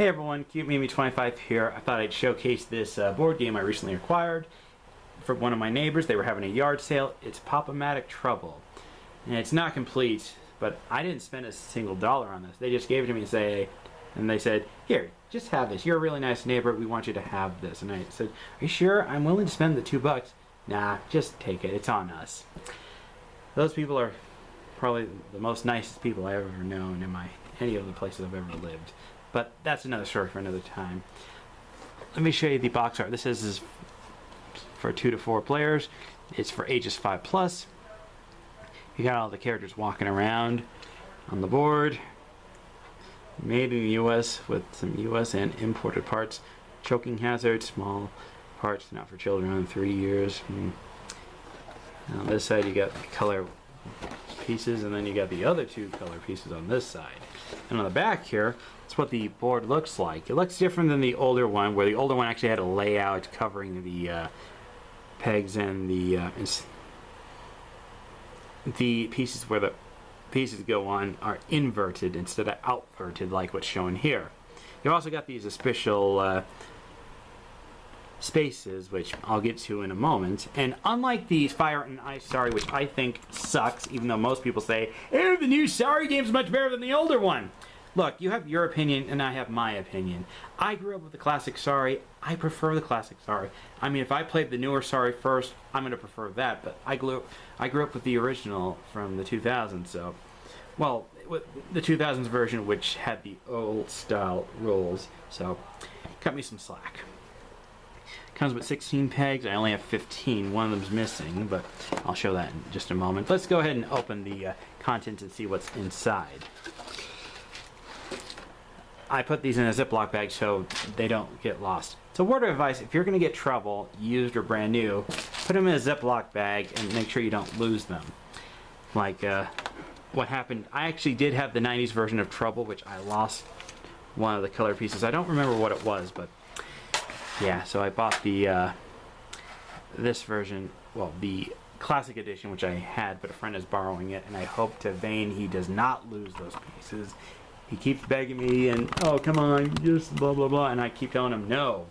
Hey everyone, CuteMimi25 here. I thought I'd showcase this board game I recently acquired for one of my neighbors. They were having a yard sale. It's Pop-O-Matic Trouble. And it's not complete, but I didn't spend a single dollar on this. They just gave it to me and they said, here, just have this. You're a really nice neighbor. We want you to have this. And I said, are you sure? I'm willing to spend the $2. Nah, just take it. It's on us. Those people are probably the most nicest people I've ever known in any of the places I've ever lived. But that's another story for another time. Let me show you the box art. This is for 2 to 4 players. It's for ages 5+. You got all the characters walking around on the board. Made in the US with some US and imported parts. Choking hazard, small parts, not for children under 3 years. On this side you got the color pieces, and then you got the other 2 color pieces on this side. And on the back here, that's what the board looks like. It looks different than the older one, where the older one actually had a layout covering the pegs and the pieces where the pieces go on are inverted instead of outverted like what's shown here. You've also got these special spaces, which I'll get to in a moment. And unlike the Fire and Ice Sorry, which I think sucks, even though most people say, oh, the new Sorry game's much better than the older one. Look, you have your opinion and I have my opinion. I grew up with the classic Sorry. I prefer the classic Sorry. I mean, if I played the newer Sorry first, I'm going to prefer that. But I grew up with the original from the 2000s, so... Well, with the 2000s version, which had the old style rules, so cut me some slack. Comes with 16 pegs. I only have 15. One of them's missing, but I'll show that in just a moment. Let's go ahead and open the contents and see what's inside. I put these in a Ziploc bag so they don't get lost. So word of advice, if you're going to get Trouble, used or brand new, put them in a Ziploc bag and make sure you don't lose them. Like what happened, I actually did have the 90s version of Trouble, which I lost one of the color pieces. I don't remember what it was, but yeah, so I bought the this version, well, the classic edition, which I had, but a friend is borrowing it, and I hope to vain he does not lose those pieces. He keeps begging me, and oh, come on, just blah blah blah, and I keep telling him no.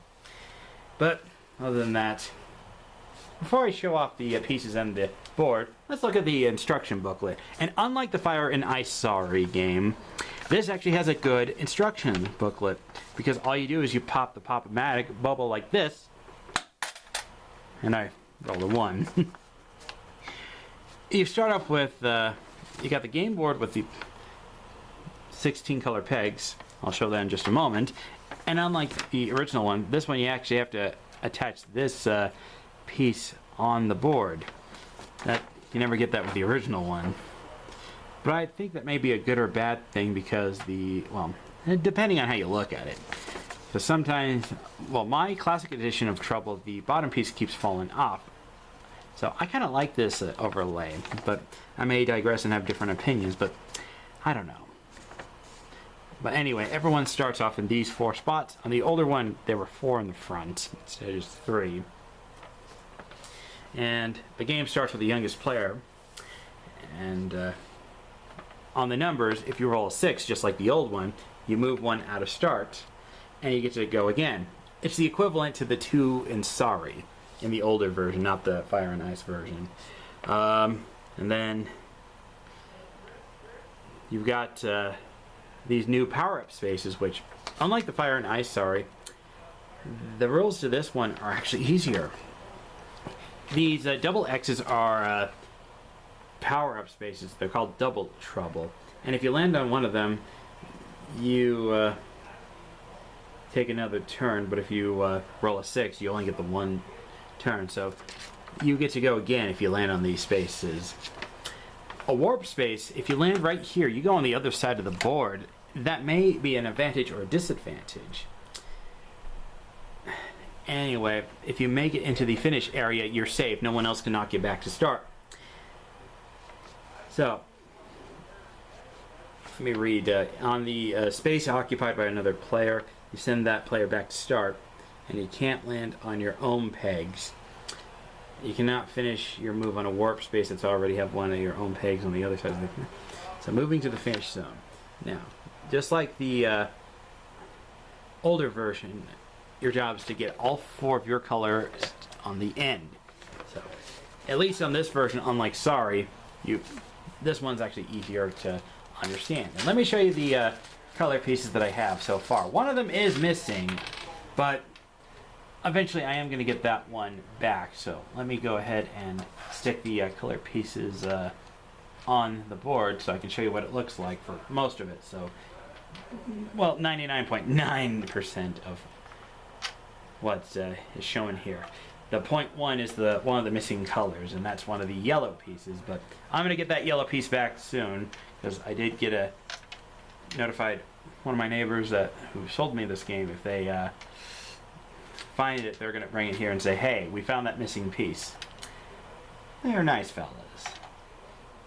But other than that, before I show off the pieces and the board, let's look at the instruction booklet. And unlike the Fire and Ice Sorry game, this actually has a good instruction booklet, because all you do is you pop the Pop-O-Matic bubble like this, and I roll a 1. You start off with, you got the game board with the 16 color pegs. I'll show that in just a moment. And unlike the original one, this one you actually have to attach this piece on the board. That you never get that with the original one. But I think that may be a good or bad thing, because well, depending on how you look at it. So sometimes, well, my classic edition of Trouble, the bottom piece keeps falling off. So I kind of like this overlay, but I may digress and have different opinions, but I don't know. But anyway, everyone starts off in these 4 spots. On the older one, there were 4 in the front, instead of just 3. And the game starts with the youngest player. And on the numbers, if you roll a 6, just like the old one, you move 1 out of start, and you get to go again. It's the equivalent to the 2 in Sorry, in the older version, not the Fire and Ice version. And then you've got these new power-up spaces, which, unlike the Fire and Ice Sorry, the rules to this one are actually easier. These double X's are power-up spaces. They're called double Trouble. And if you land on one of them, you take another turn, but if you roll a 6, you only get the 1 turn. So you get to go again if you land on these spaces. A warp space, if you land right here, you go on the other side of the board. That may be an advantage or a disadvantage. Anyway, if you make it into the finish area, you're safe. No one else can knock you back to start. So, let me read. On the space occupied by another player, you send that player back to start, and you can't land on your own pegs. You cannot finish your move on a warp space that's already have one of your own pegs on the other side of the... So moving to the finish zone. Now, just like the older version, your job is to get all 4 of your colors on the end. So, at least on this version, unlike Sorry, this one's actually easier to understand. And let me show you the color pieces that I have so far. One of them is missing, but eventually I am going to get that one back. So let me go ahead and stick the color pieces on the board so I can show you what it looks like for most of it. So, well, 99.9% of what is shown here. The 0.1 is one of the missing colors, and that's one of the yellow pieces. But I'm going to get that yellow piece back soon, because I did get notified one of my neighbors who sold me this game. If they find it, they're going to bring it here and say, hey, we found that missing piece. They're nice fellas.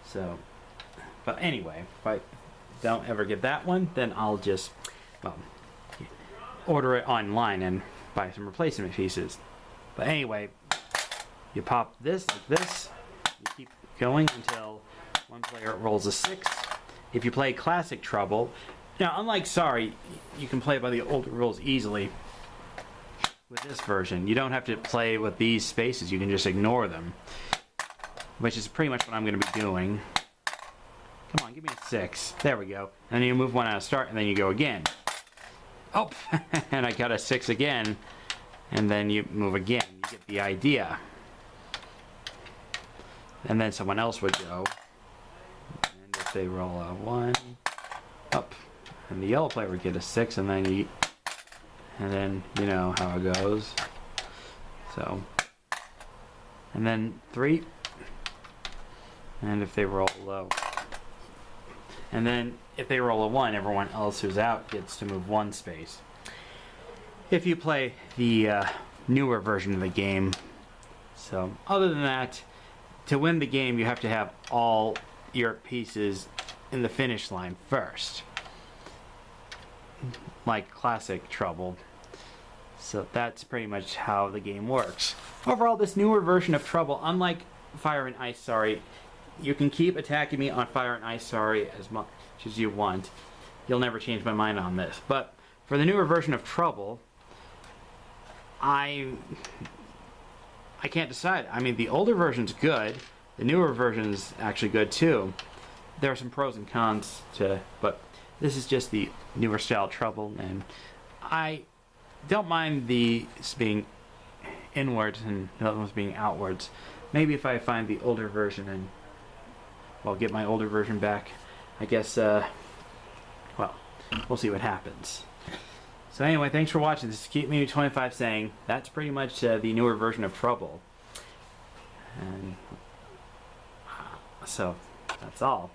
So, but anyway, if I don't ever get that one, then I'll just, well, order it online and buy some replacement pieces. But anyway, you pop this like this, you keep going until one player rolls a 6. If you play Classic Trouble, now unlike Sorry, you can play by the older rules easily. With this version, you don't have to play with these spaces, you can just ignore them, which is pretty much what I'm going to be doing. Come on, give me a 6. There we go. And then you move one out of start, and then you go again. Oh, and I got a 6 again. And then you move again. You get the idea. And then someone else would go. And if they roll a 1, up. And the yellow player would get a 6, and then you know how it goes. So, and then 3. And if they roll low. And then if they roll a 1, everyone else who's out gets to move 1 space. If you play the newer version of the game. So, other than that, to win the game, you have to have all your pieces in the finish line first. Like Classic Trouble. So that's pretty much how the game works. Overall, this newer version of Trouble, unlike Fire and Ice Sorry, you can keep attacking me on Fire and Ice Sorry as much as you want. You'll never change my mind on this. But for the newer version of Trouble, I can't decide. I mean, the older version's good. The newer version's actually good too. There are some pros and cons but this is just the newer style Trouble, and I don't mind these being inwards and the other ones being outwards. Maybe if I find the older version and, well, get my older version back, I guess, well, we'll see what happens. So anyway, thanks for watching. This is KeepMe25 saying that's pretty much the newer version of Trouble. And so, that's all.